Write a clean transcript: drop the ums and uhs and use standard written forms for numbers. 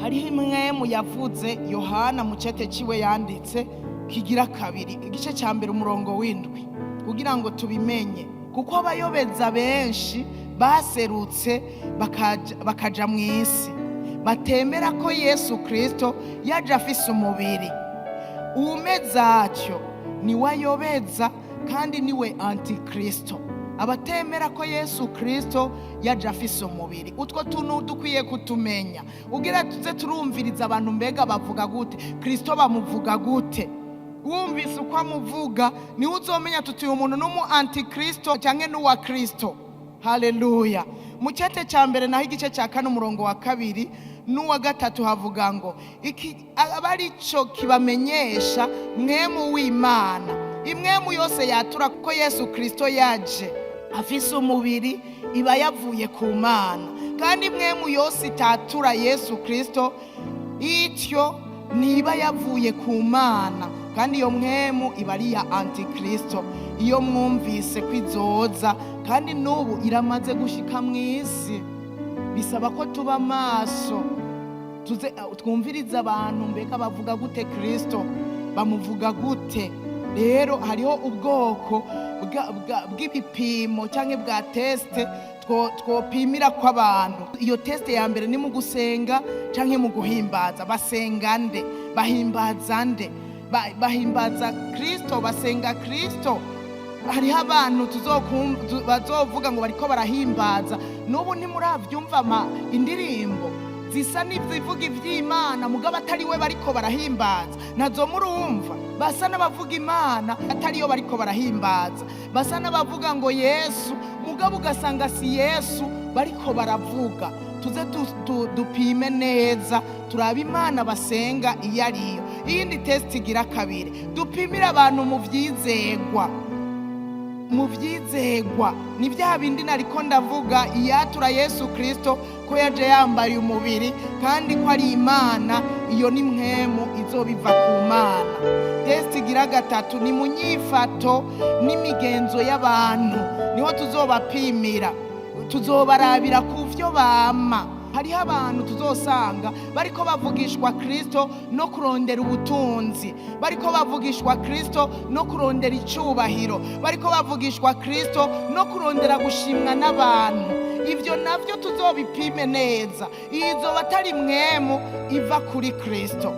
hariho imwe mu yavuze Yohana mu cete ciwe yanditse kigira kabiri igice cya mbere umurongo w'indwi kugira ngo tubimenye, kuko abayobeza benshi baserutse bakaja mu isi batemera ko Yesu Kristo yaje afise umubiri. Uwumeze atyo niwe ayobeza kandi niwe antikristo. Abatemera ko Yesu Kristo yaje afise umubiri, utwo tuntu dukwiye kutumenya ugira tuze turumviriza abantu mbega bavuga gute, Kristo bamuvuga gute. Wumvise uko amuvuga niwe uzomenya tuti uyu muntu n'umu antikristo cyangwa n'uwa Kristo. Haleluya. Mu cete cya mbere naho igice cya kane umurongo wa kabiri n'uwa gatatu havuga ngo aba arico kibamenyesha mwemu w'Imana. Imwemu yose yatura ko Yesu Kristo yaje afise umubiri iba yavuye ku Mana, kandi imwemu yose itatura Yesu Kristo ityo niba yavuye ku Mana, kandi iyo mwemu iba ari ya antikristo. Iyo mwumvise kwizoza kandi n'ubu iramaze gushika mu isi, bisaba ko tuba maso twumviriza abantu mbega bavuga gute Kristo, bamuvuga gute. Rero hariho ubwoko bw'ibipimo cyangwa bwa teste twopimira ko abantu. Iyo teste ya mbere ni mu gusenga cyangwa mu guhimbaza. Basenga nde? Bahimbaza nde? Bahimbaza Kristo, basenga Kristo. Hariho abantu bazovuga ngo bariko barahimbaza, n'ubu ntimuravyumva indirimbo zisa n'izivuga ivy'Imana mugabo atari we bariko barahimbaza, nazo murumva. Basa n'abavuga Imana atari yo bariko barahimbaza, basa n'abavuga ngo Yesu mugabo ugasanga si Yesu bariko baravuga. Tuze dupime neza turabe Imana basenga iyo ariyo. Iyindi test igira kabiri, dupimira abantu mu vyizegwa. Mu vyizegwa ni vya bindi nariko ndavuga, iyatura Yesu Kristo ko yaje yambaye umubiri kandi ko ari Imana, iyo ni mwemu izobiva ku Mana. Test igira gatatu ni mu nyifato n'imigenzo y'abantu, niho tuzobapimira, tuzobarabira ku vyo bama. Hariho abantu tuzosanga bariko bavugishwa Kristo no kurondera ubutunzi, bariko bavugishwa Kristo no kurondera icubahiro, bariko bavugishwa Kristo no kurondera gushimwa n'abantu. Ivyo navyo tuzobipime neza, izo batari mwemu iva kuri Kristo.